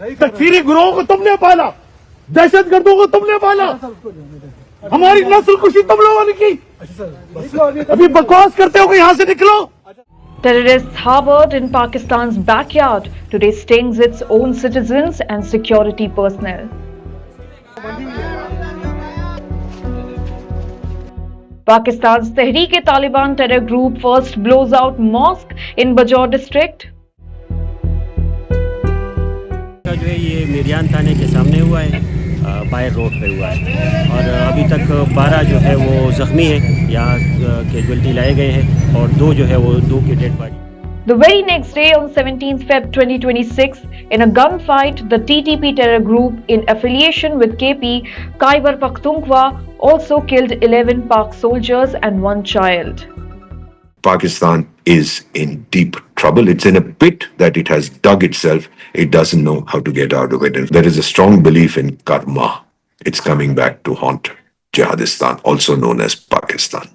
तकफीरी गुरोहों को तुमने पाला, दहशतगर्दों को तुमने पाला, हमारी नस्ल कुशी तुम लोगों ने की। अभी बकवास करते हो कि यहाँ से निकलो। Terrorists harbored in Pakistan's backyard today stings its own citizens and security personnel. Pakistan's Tehrik-e-Taliban terror group first blows out mosque in Bajaur district. जो है ये मिरियान थाने के सामने हुआ है, बायर रोड पे हुआ है और अभी तक 12 जो है वो ज़ख्मी है, यहाँ कैजुअल्टी लाए गए हैं और 2 जो है वो 2 की dead body. The very next day on 17th Feb 2026, in a gunfight, the TTP terror group in affiliation with KP, Khyber Pakhtunkhwa, also killed 11 Pak soldiers and 1 child. Pakistan is in deep trouble. It's in a pit that it has dug itself. It doesn't know how to get out of it. And there is a strong belief in karma. It's coming back to haunt Jihadistan, also known as Pakistan.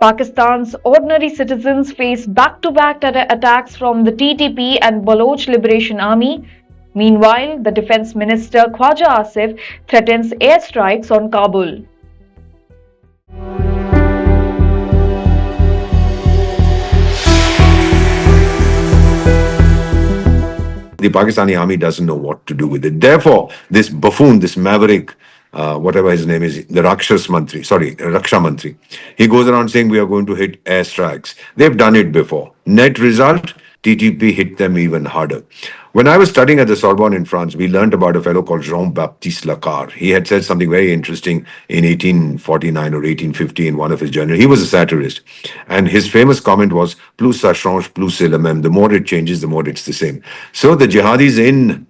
Pakistan's ordinary citizens face back-to-back terror attacks from the TTP and Baloch Liberation Army. Meanwhile, the Defence Minister Khwaja Asif threatens airstrikes on Kabul. The Pakistani army doesn't know what to do with it. Therefore, this buffoon, this maverick, whatever his name is, the Raksha Mantri, he goes around saying we are going to hit airstrikes. They've done it before. Net result, TTP hit them even harder. When I was studying at the Sorbonne in France, we learned about a fellow called Jean-Baptiste Lacar. He had said something very interesting in 1849 or 1850 in one of his journals. He was a satirist. And his famous comment was, plus ça change, plus c'est le même. The more it changes, the more it's the same. So the jihadis in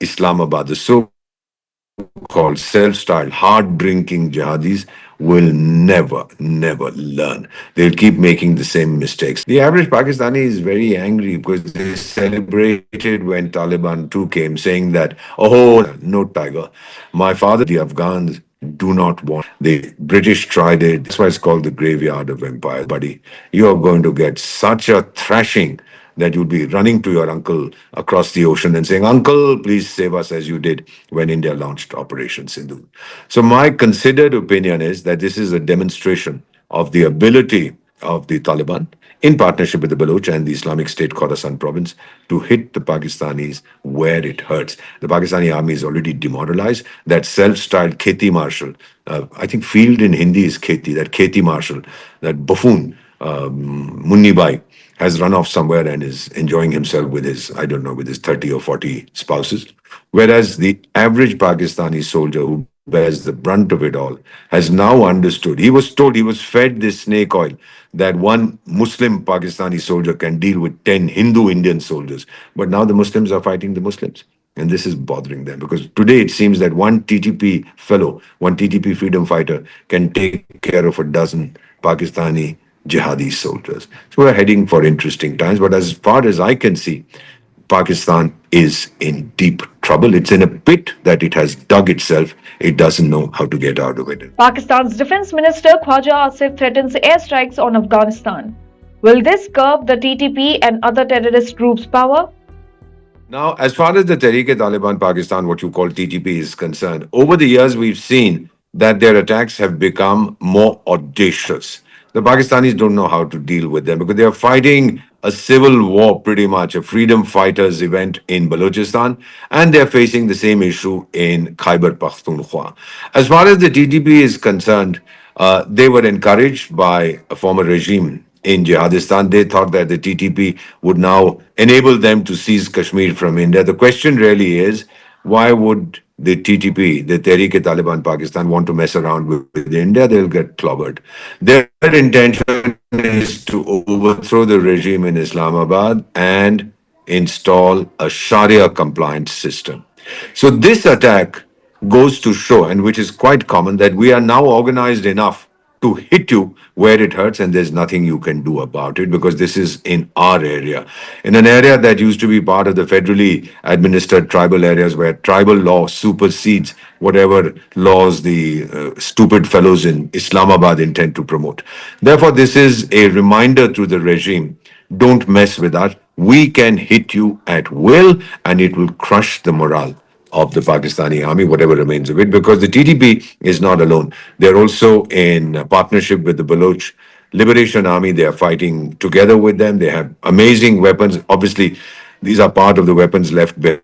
Islamabad, the so-called self-styled, hard-drinking jihadis, will never learn. They'll keep making the same mistakes. The average Pakistani is very angry because they celebrated when Taliban 2 came, saying that, oh, no tiger. My father, the Afghans, do not want. The British tried it. That's why it's called the graveyard of empire. Buddy, you are going to get such a thrashing that you'll be running to your uncle across the ocean and saying, Uncle, please save us, as you did when India launched Operation Sindhu. So my considered opinion is that this is a demonstration of the ability of the Taliban, in partnership with the Baloch and the Islamic State Khorasan province, to hit the Pakistanis where it hurts. The Pakistani army is already demoralized. That self-styled Kheti marshal, I think field in Hindi is Kheti, that Kheti marshal, that buffoon, Munni Bai, has run off somewhere and is enjoying himself with his, I don't know, with his 30 or 40 spouses. Whereas the average Pakistani soldier who bears the brunt of it all has now understood. He was told, he was fed this snake oil, that one Muslim Pakistani soldier can deal with 10 Hindu Indian soldiers. But now the Muslims are fighting the Muslims. And this is bothering them because today it seems that one TTP fellow, one TTP freedom fighter can take care of a dozen Pakistani jihadi soldiers. So we're heading for interesting times. But as far as I can see, Pakistan is in deep trouble. It's in a pit that it has dug itself. It doesn't know how to get out of it. Pakistan's Defence Minister Khwaja Asif threatens airstrikes on Afghanistan. Will this curb the TTP and other terrorist groups' power? Now, as far as the Tehrik-e-Taliban Pakistan, what you call TTP, is concerned, over the years we've seen that their attacks have become more audacious. The Pakistanis don't know how to deal with them because they are fighting a civil war pretty much, a freedom fighters event in Balochistan, and they're facing the same issue in Khyber Pakhtunkhwa. As far as the TTP is concerned, they were encouraged by a former regime in Jihadistan. They thought that the TTP would now enable them to seize Kashmir from India. The question really is, why would the TTP, the Tehrik-e-Taliban Pakistan, want to mess around with India? They'll get clobbered. Their intention is to overthrow the regime in Islamabad and install a Sharia-compliant system. So this attack goes to show, and which is quite common, that we are now organized enough to hit you where it hurts, and there's nothing you can do about it because this is in our area, in an area that used to be part of the federally administered tribal areas where tribal law supersedes whatever laws the stupid fellows in Islamabad intend to promote. Therefore, this is a reminder to the regime, don't mess with us. We can hit you at will, and it will crush the morale of the Pakistani army, whatever remains of it, because the TTP is not alone. They're also in partnership with the Baloch Liberation Army. They are fighting together with them. They have amazing weapons. Obviously, these are part of the weapons left behind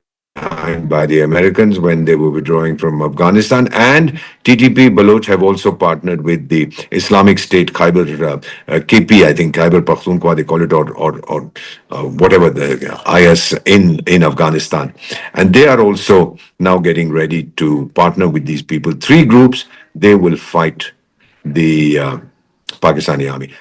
by the Americans when they were withdrawing from Afghanistan. And TTP Baloch have also partnered with the Islamic State Khyber KP, I think Khyber Pakhtunkhwa they call it, or whatever the IS in Afghanistan. And they are also now getting ready to partner with these people. Three groups, they will fight the Pakistani army.